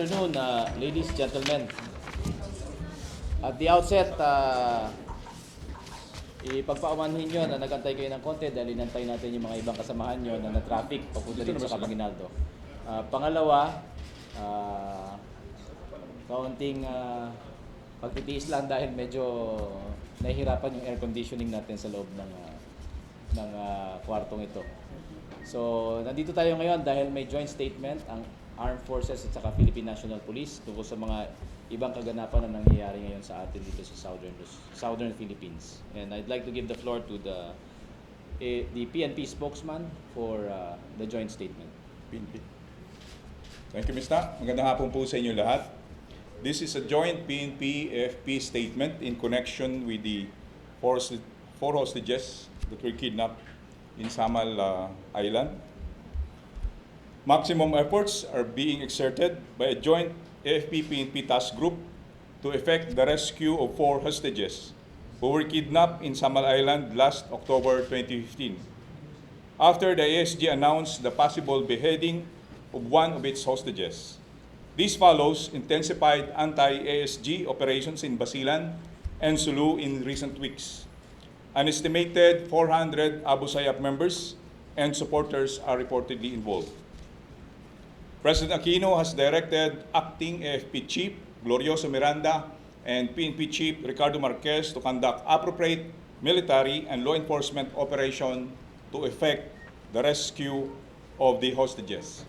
afternoon, ladies, gentlemen. At the outset, ipagpaumanhin nyo na nagantay kayo ng konti dahil inantay natin yung mga ibang kasamahan nyo na na-traffic papunta dito sa Cabanginaldo. Pangalawa, kaunting pagtitiis lang dahil medyo nahihirapan yung air conditioning natin sa loob ng kwartong ito. So, nandito tayo ngayon dahil may joint statement ang Armed Forces at saka Philippine National Police tungkol sa mga ibang kaganapan na nangyayari ngayon sa atin dito sa Southern Philippines. And I'd like to give the floor to the PNP spokesman for the joint statement. PNP. Thank you, Mr. Magandang hapon po sa inyo lahat. This is a joint PNP AFP statement in connection with the four hostages that were kidnapped in Samal Island. Maximum efforts are being exerted by a joint AFP-PNP task group to effect the rescue of 4 hostages who were kidnapped in Samal Island last October 2015. After the ASG announced the possible beheading of one of its hostages. This follows intensified anti-ASG operations in Basilan and Sulu in recent weeks. An estimated 400 Abu Sayyaf members and supporters are reportedly involved. President Aquino has directed Acting AFP Chief Glorioso Miranda and PNP Chief Ricardo Marquez to conduct appropriate military and law enforcement operation to effect the rescue of the hostages.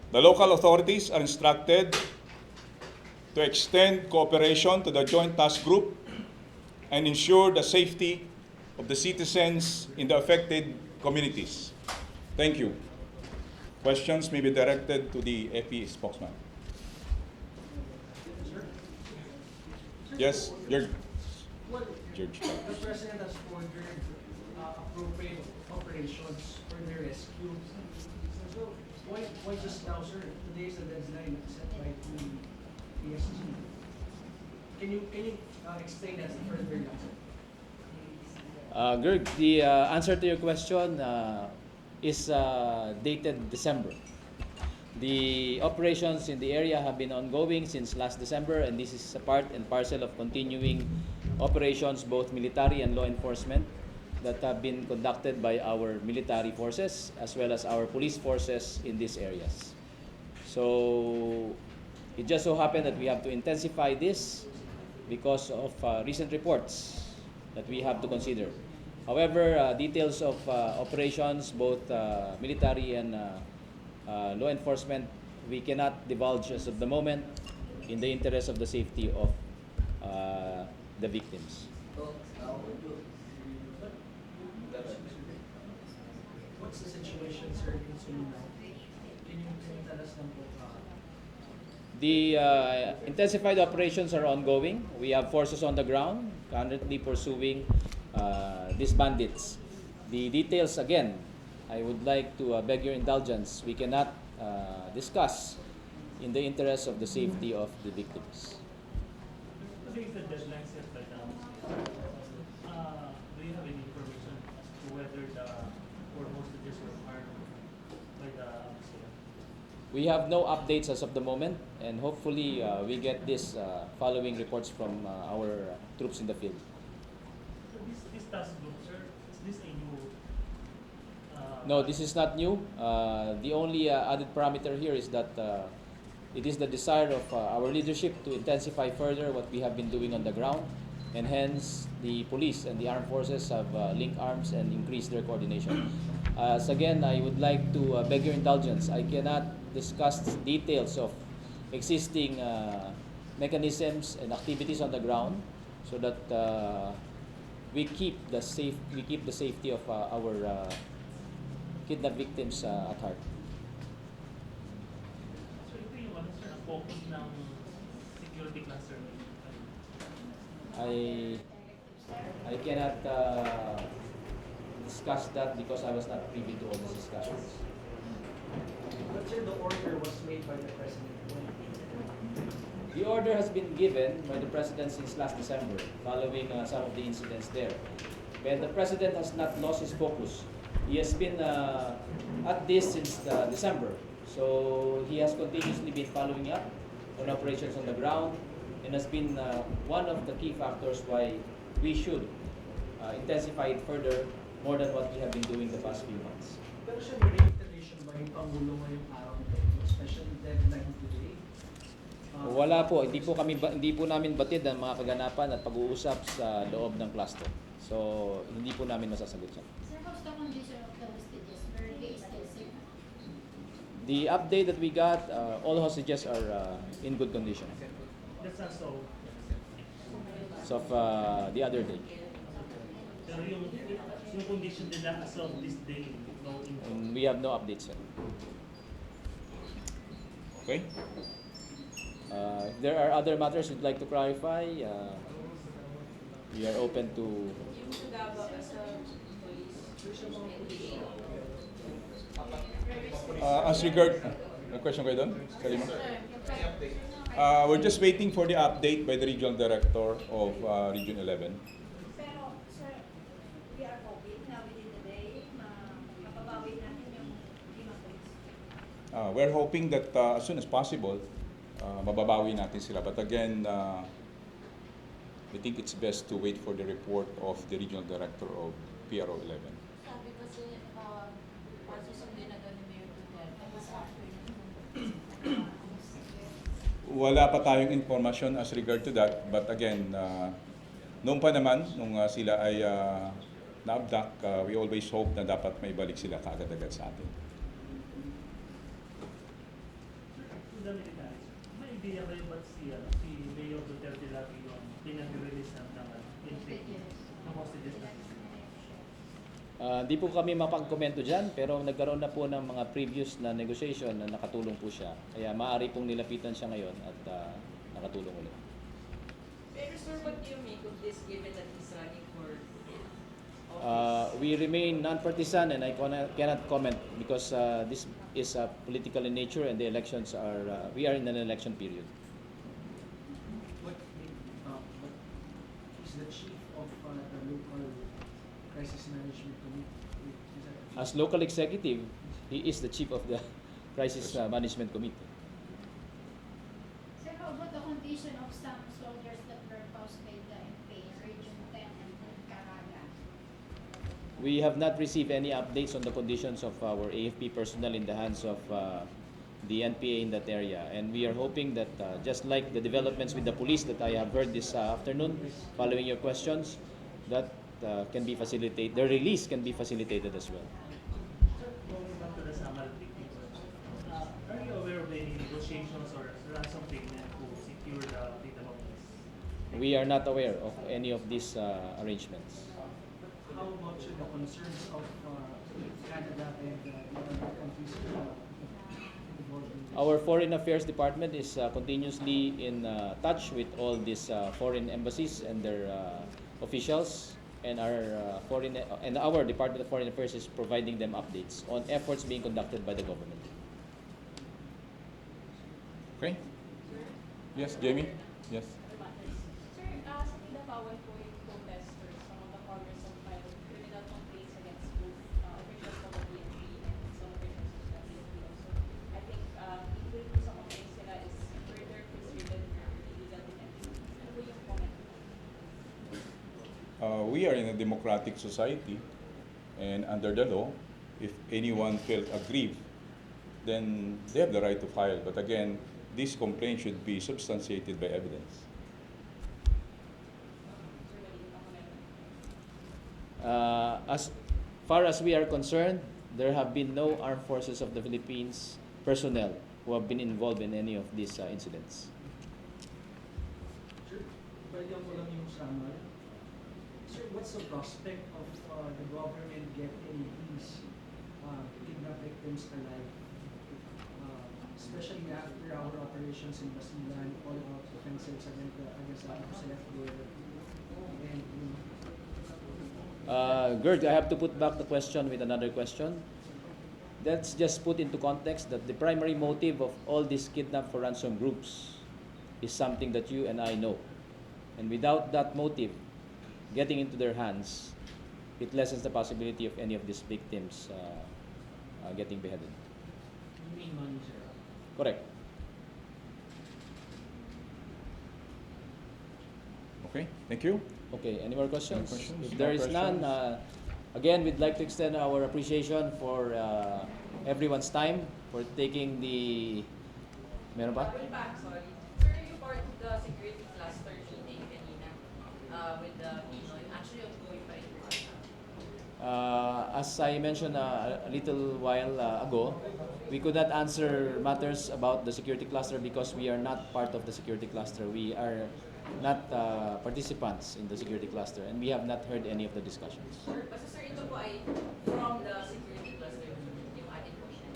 The local authorities are instructed to extend cooperation to the Joint Task Group and ensure the safety of the citizens in the affected communities. Thank you. Questions may be directed to the AFP spokesman. Yes, George. The President has ordered appropriate operations for the rescue. So why just now, sir? Today is the deadline set by the PSG. Can you explain that further now? Gerg, the answer to your question is dated December. The operations in the area have been ongoing since last December, and this is a part and parcel of continuing operations, both military and law enforcement, that have been conducted by our military forces as well as our police forces in these areas. So it just so happened that we have to intensify this because of recent reports that we have to consider. However, details of operations, both military and law enforcement, we cannot divulge as of the moment in the interest of the safety of the victims. What's the situation, sir, in Sulu now? Can you tell us ng The intensified operations are ongoing. We have forces on the ground currently pursuing these bandits. The details, again, I would like to beg your indulgence. We cannot discuss in the interest of the safety of the victims. I think the deadline set by now. Do you have any information as to whether the four hostages were harmed by the officer? We have no updates as of the moment, and hopefully we get this following reports from our troops in the field. So this task group, sir, is this a new? No, this is not new. The only added parameter here is that it is the desire of our leadership to intensify further what we have been doing on the ground, and hence the police and the armed forces have linked arms and increased their coordination. Again, I would like to beg your indulgence. I cannot discuss details of existing mechanisms and activities on the ground, so that we keep the safety of our kidnapped victims at heart. So ito yung ano, sir, ang focus ng security cluster. I cannot discuss that because I was not privy to all these discussions. But sir, the order was made by the President. The order has been given by the President since last December, following some of the incidents there. But the President has not lost his focus. He has been at this since December. So he has continuously been following up on operations on the ground, and has been one of the key factors why we should intensify it further more than what we have been doing the past few months. Pero siya, may reiteration ba yung Pangulo ngayong araw na ito, especially deadline today? Wala po, hindi po namin batid ang mga kaganapan at pag-uusap sa loob ng cluster. So, hindi po namin masasagot siya. Sir, how's the condition of the hostages? Were they still safe? The update that we got, all hostages are in good condition. That's also, So, of the other day. pero yung condition nila as of this day, no info. And we have no updates yet. Okay? If there are other matters you'd like to clarify, we are open to. Yung Sugaba as a police, As regard, may question kayo doon? Kalima? We're just waiting for the update by the regional director of Region 11. Pero, sir, we are hoping na within the day, mapabawi natin yung 5 police. We're hoping that as soon as possible, mababawi natin sila. But again, I think it's best to wait for the report of the regional director of PRO 11. sabi kasi, susundin na doon ni Mayor Duterte, mas after Wala pa tayong information as regard to that. But again, noong pa naman, nung sila ay na-abduct, we always hope na dapat may balik sila kaagad-agad sa atin. Yung the military, may idea kayo ba't si Mayor Duterte lagi yung pinag-release ng hostages natin? Di po kami mapag-komento dyan, pero nagkaroon na po ng mga previous na negotiation na nakatulong po siya. Kaya maaari pong nilapitan siya ngayon at nakatulong ulit. Pero sir, what do you make of this given that he's running for office? We remain non-partisan and I cannot comment because this is political in nature and the elections are, we are in an election period. What is the chief of the local crisis management committee? Is that- As local executive, he is the chief of the crisis management committee. Sir, how about the condition of some soldiers that were housed by the NPA in Region 10 and Caraga? We have not received any updates on the conditions of our AFP personnel in the hands of the NPA in that area. And we are hoping that just like the developments with the police that I have heard this afternoon, following your questions, that can be facilitated, the release can be facilitated as well. Sir, going back to the Samal victims, are you aware of any negotiations or ransom payment to secure the freedom of press? We are not aware of any of these arrangements. How about the concerns of Canada and the other countries involved in this? Our Foreign Affairs Department is continuously in touch with all these foreign embassies and their officials, and our Department of Foreign Affairs is providing them updates on efforts being conducted by the government. Okay? Yes, Jamie? Yes. Sir, sa Pinapawan po yung protesters, some of the farmers have filed criminal complaints against both officials of the PNP and some officials of the PNP also. I think equal po sa complaints nila is further frustrated for illegal detention. Ano po yung comment? We are in a democratic society, and under the law, if anyone felt aggrieved, then they have the right to file. But again, this complaint should be substantiated by evidence. As far as we are concerned, there have been no armed forces of the Philippines personnel who have been involved in any of these incidents. Sir, pwede ako lang yung Samal. Sir, what's the prospect of the government getting these kidnap victims alive? Especially after our operations in Basilan, all-out offensives against the FDR. And, Gerd, I have to put back the question with another question. Let's just put into context that the primary motive of all these kidnap for ransom groups is something that you and I know. And without that motive getting into their hands, it lessens the possibility of any of these victims getting beheaded. you mean money, sir? Correct. Okay, thank you. Okay, any more questions? Any questions? If there More is none, again, we'd like to extend our appreciation for everyone's time, for taking the... Meron pa? Double back, sorry. Sir, you part of the security cluster meeting kanina with the Pinoy. Actually, ongoing pa rin po siya. As I mentioned a little while ago, we could not answer matters about the security cluster because we are not part of the security cluster. We are not participants in the security cluster, and we have not heard any of the discussions. Sir, basta sir, ito po ay from the security cluster yung ating portion.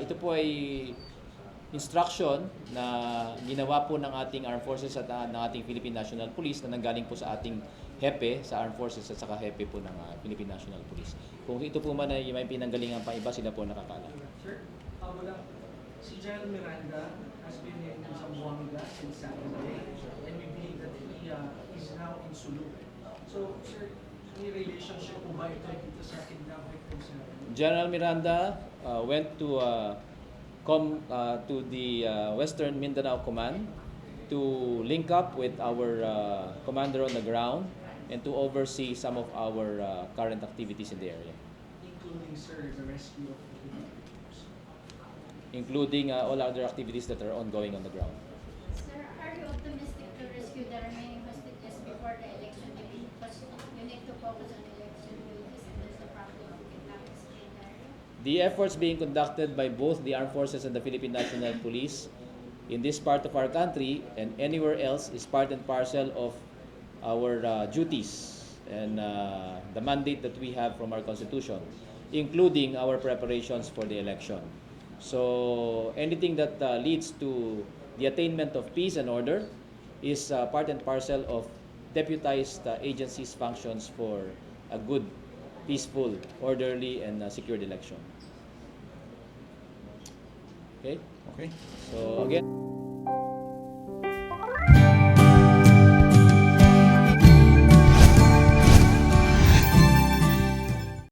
Ito po ay instruction na ginawa po ng ating Armed Forces at ng ating Philippine National Police na nanggaling po sa ating hepe sa Armed Forces at saka hepe po ng Philippine National Police. Kung ito po man ay may pinanggalingan pa iba, sila po nakakaalam. Sir, wala. Si General Miranda has been in Zamboanga since Saturday, and we believe that he is now in Sulu. So, sir, may relationship po ba ito dito sa kidnap victims natin? General Miranda went to the Western Mindanao Command to link up with our commander on the ground and to oversee some of our current activities in the area, Including, sir, the rescue of the victims. including all other activities that are ongoing on the ground. Sir, are you optimistic to rescue the remaining hostages before the election day? Because you need to focus on election duties and there's the problem of kidnapping in the area. The efforts being conducted by both the Armed Forces and the Philippine National Police in this part of our country and anywhere else is part and parcel of our duties and the mandate that we have from our Constitution, including our preparations for the election. So anything that leads to the attainment of peace and order is part and parcel of deputized agencies' functions for a good, peaceful, orderly, and secured election. Okay? Okay. So again...